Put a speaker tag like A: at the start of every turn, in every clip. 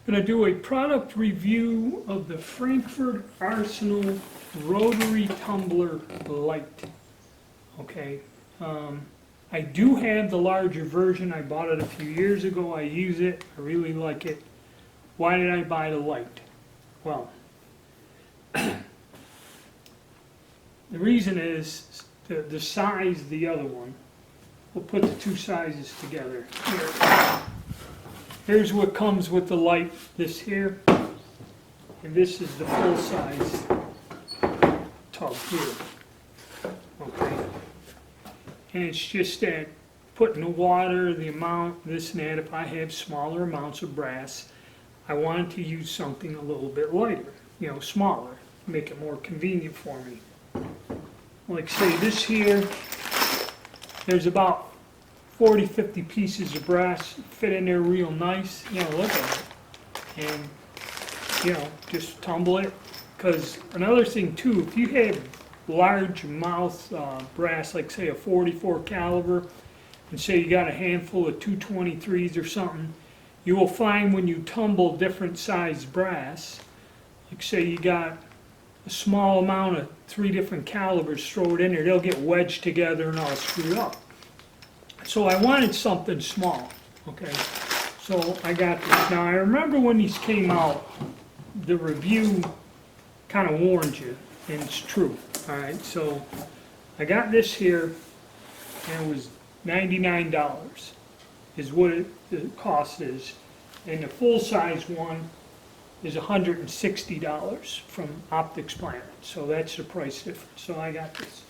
A: going to do a product review of the Frankford Arsenal Rotary Tumbler Lite. Okay, I do have the larger version. I bought it a few years ago. I use it. I really like it. Why did I buy the Lite? Well, the reason is the size of the other one. We'll put the two sizes together. Here's what comes with the Lite, this here, and this is the full size tub here. Okay, and it's just that putting the water, the amount, this and that. If I have smaller amounts of brass, I wanted to use something a little bit lighter, smaller, make it more convenient for me. Like say this here, there's about 40-50 pieces of brass fit in there real nice. Look at it, and just tumble it. Because another thing too, if you have large mouth brass, like say a 44 caliber, and say you got a handful of 223s or something, you will find when you tumble different size brass, like say you got a small amount of 3 different calibers, throw it in there, they'll get wedged together and all screwed up. So I wanted something small, okay? So I got this. Now I remember when these came out, the review kind of warned you, and it's true, all right? So I got this here, and it was $99 is what the cost is, and the full-size one is $160 from Optics Planet, so that's the price difference. So I got this.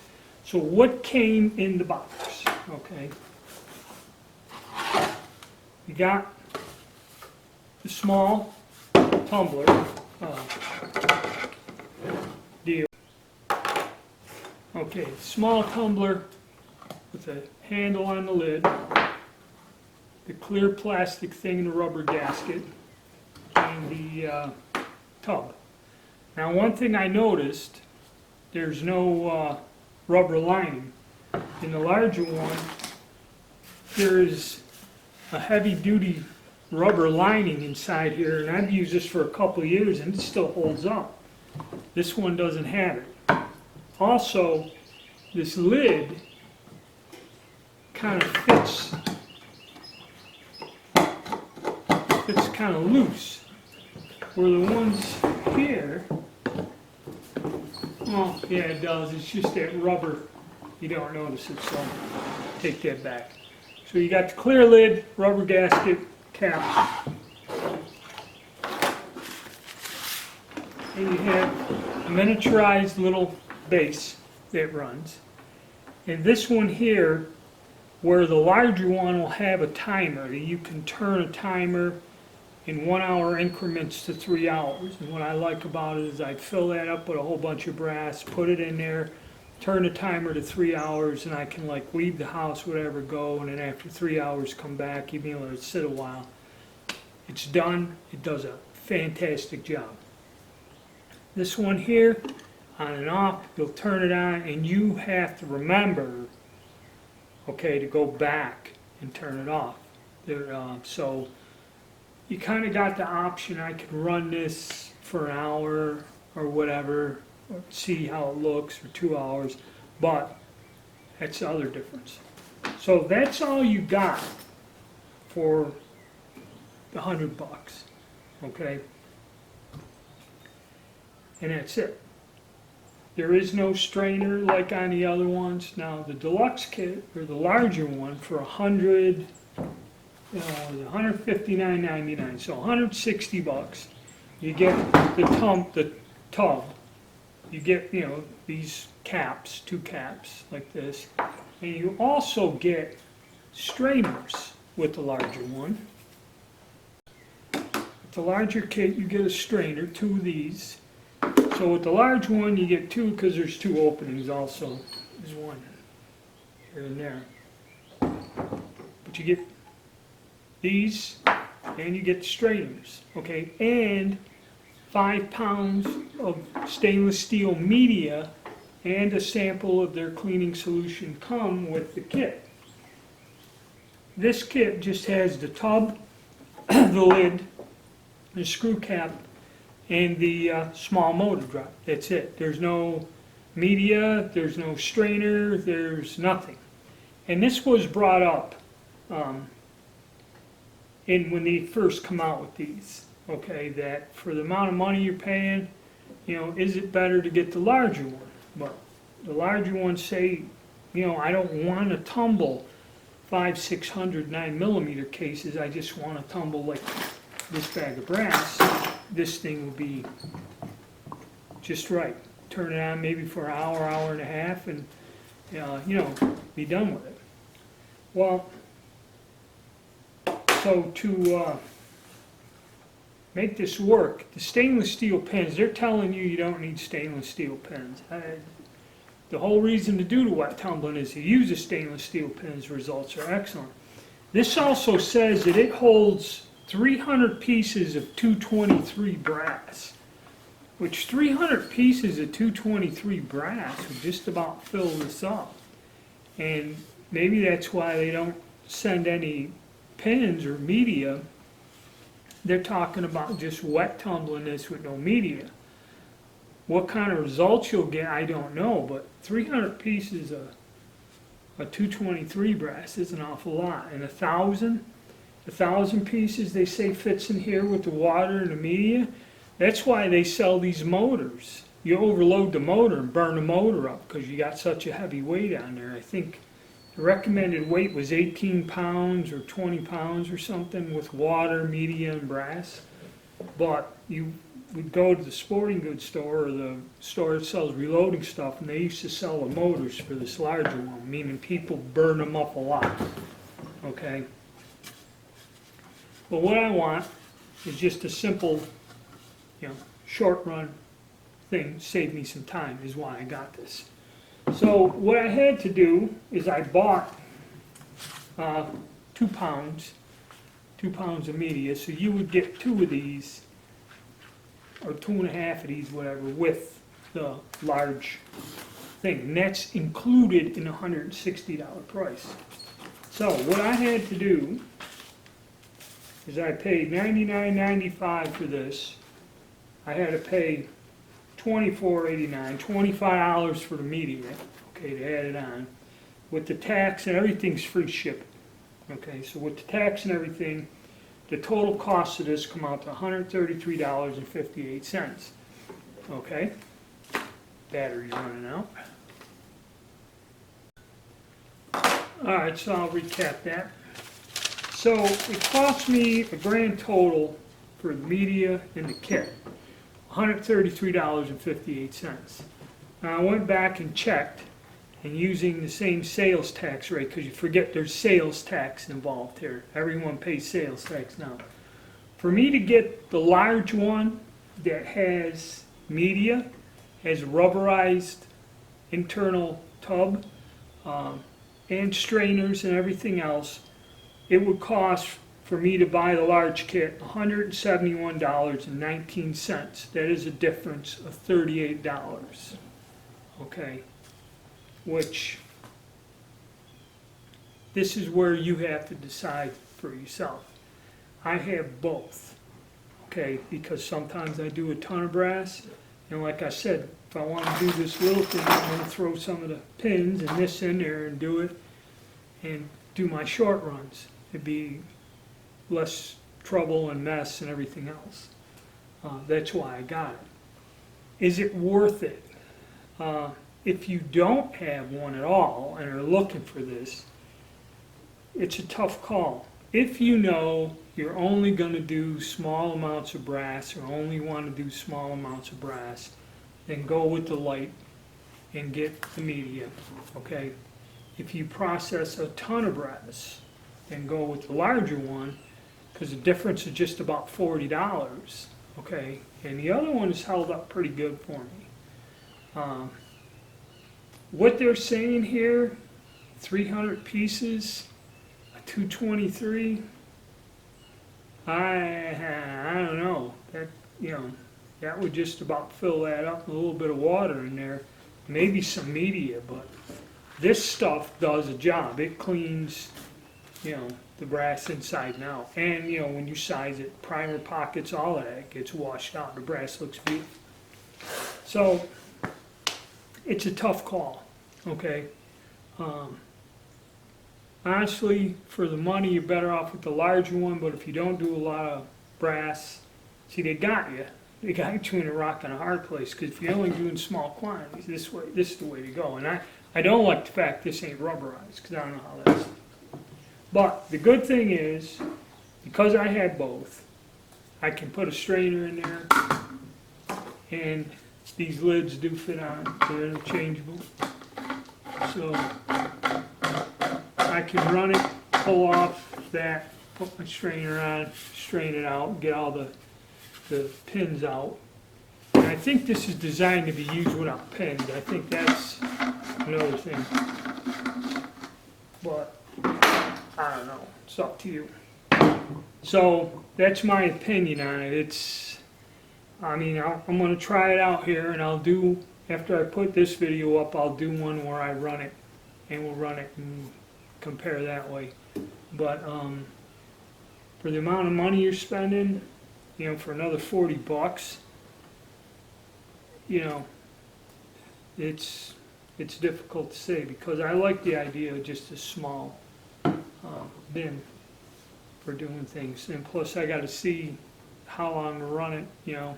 A: So what came in the box, okay? You got the small tumbler deal. Okay, small tumbler with a handle on the lid, the clear plastic thing in the rubber gasket, and the tub. Now one thing I noticed, there's no rubber lining. In the larger one, there's a heavy-duty rubber lining inside here, and I've used this for a couple of years and it still holds up. This one doesn't have it. Also, this lid kind of fits kind of loose, where the ones here, well, yeah, it does. It's just that rubber, you don't notice it, so take that back. So you got the clear lid, rubber gasket, cap, and you have a miniaturized little base that runs. And this one here, where the larger one will have a timer, you can turn a timer in 1 hour increments to 3 hours. And what I like about it is I fill that up with a whole bunch of brass, put it in there, turn the timer to 3 hours, and I can like leave the house, whatever, go, and then after 3 hours come back, even though it sit a while. It's done. It does a fantastic job. This one here, on and off, you'll turn it on, and you have to remember, okay, to go back and turn it off. So you kind of got the option. I could run this for an hour or whatever, or see how it looks for 2 hours, but that's the other difference. So that's all you got for the $100, okay? And that's it. There is no strainer like on the other ones. Now the deluxe kit, or the larger one, for $159.99, so $160. You get the tub. You get these caps, 2 caps like this, and you also get strainers with the larger one. With the larger kit, you get a strainer, 2 of these. So with the large one, you get 2 because there's 2 openings also. There's one here and there. But you get these, and you get the strainers, okay? And 5 pounds of stainless steel media and a sample of their cleaning solution come with the kit. This kit just has the tub, the lid, the screw cap, and the small motor drop. That's it. There's no media, there's no strainer, there's nothing. And this was brought up when they first come out with these, okay, that for the amount of money you're paying, you know, is it better to get the larger one? But the larger ones say, you know, I don't want to tumble 500, 600, 9mm cases. I just want to tumble like this bag of brass. This thing will be just right. Turn it on maybe for an hour, hour and a half, and you know, be done with it. Well, so to make this work, the stainless steel pins, they're telling you don't need stainless steel pins. The whole reason to do the wet tumbling is to use the stainless steel pins. Results are excellent. This also says that it holds 300 pieces of 223 brass, which 300 pieces of 223 brass would just about fill this up. And maybe that's why they don't send any pins or media. They're talking about just wet tumbling this with no media. What kind of results you'll get, I don't know, but 300 pieces of 223 brass is an awful lot. And 1,000 pieces they say fits in here with the water and the media. That's why they sell these motors. You overload the motor and burn the motor up because you got such a heavy weight on there. I think the recommended weight was 18 pounds or 20 pounds or something with water, media, and brass. But you would go to the sporting goods store or the store that sells reloading stuff, and they used to sell the motors for this larger one, meaning people burn them up a lot. Okay? But what I want is just a simple, you know, short run thing, save me some time, is why I got this. So what I had to do is I bought 2 pounds of media, so you would get 2 of these, or 2.5 of these, whatever, with the large thing. And that's included in a $160 price. So what I had to do is I paid $99.95 for this. I had to pay $24.89, $25 for the media, okay, to add it on. With the tax and everything's free shipping. Okay, so with the tax and everything, the total cost of this come out to $133.58. Okay, battery's running out. All right, so I'll recap that. So it cost me a grand total for the media and the kit, $133.58. Now I went back and checked, and using the same sales tax rate, because you forget there's sales tax involved here. Everyone pays sales tax now. For me to get the large one that has media, has rubberized internal tub, and strainers and everything else, it would cost for me to buy the large kit $171.19. That is a difference of $38. Okay, which this is where you have to decide for yourself. I have both, okay, because sometimes I do a ton of brass, and like I said, if I want to do this little thing, I'm going to throw some of the pins and this in there and do it, and do my short runs. It'd be less trouble and mess and everything else. That's why I got it. Is it worth it? If you don't have one at all and are looking for this, it's a tough call. If you know you're only going to do small amounts of brass or only want to do small amounts of brass, then go with the Lite and get the media, okay? If you process a ton of brass, then go with the larger one, because the difference is just about $40, okay? And the other one has held up pretty good for me. What they're saying here, 300 pieces, a 223, I don't know. That, you know, that would just about fill that up, a little bit of water in there, maybe some media, but this stuff does a job. It cleans, you know, the brass inside and out. And you know, when you size it, primer pockets, all of that gets washed out. The brass looks beautiful. So it's a tough call, okay? Honestly, for the money, you're better off with the larger one, but if you don't do a lot of brass, see, they got you. They got you between a rock and a hard place, because if you're only doing small quantities, this is the way to go. And I don't like the fact this ain't rubberized, because I don't know how that's. But the good thing is, because I had both, I can put a strainer in there, and these lids do fit on, they're interchangeable. So I can run it, pull off that, put my strainer on, strain it out, get all the pins out. And I think this is designed to be used without pins. I think that's another thing. But I don't know, it's up to you. So that's my opinion on it. I'm going to try it out here, and I'll do, after I put this video up, I'll do one where I run it, and we'll run it and compare that way. But for the amount of money you're spending, you know, for another $40, you know, it's difficult to say, because I like the idea of just a small bin for doing things, and plus I got to see how long to run it, you know.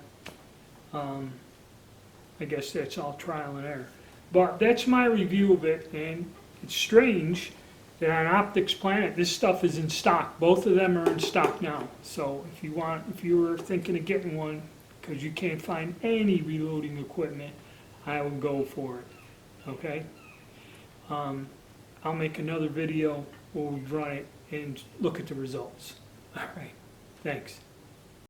A: I guess that's all trial and error. But that's my review of it, and it's strange that on Optics Planet this stuff is in stock. Both of them are in stock now. So if you were thinking of getting one because you can't find any reloading equipment, I would go for it. Okay? I'll make another video where we run it and look at the results. All right. Thanks.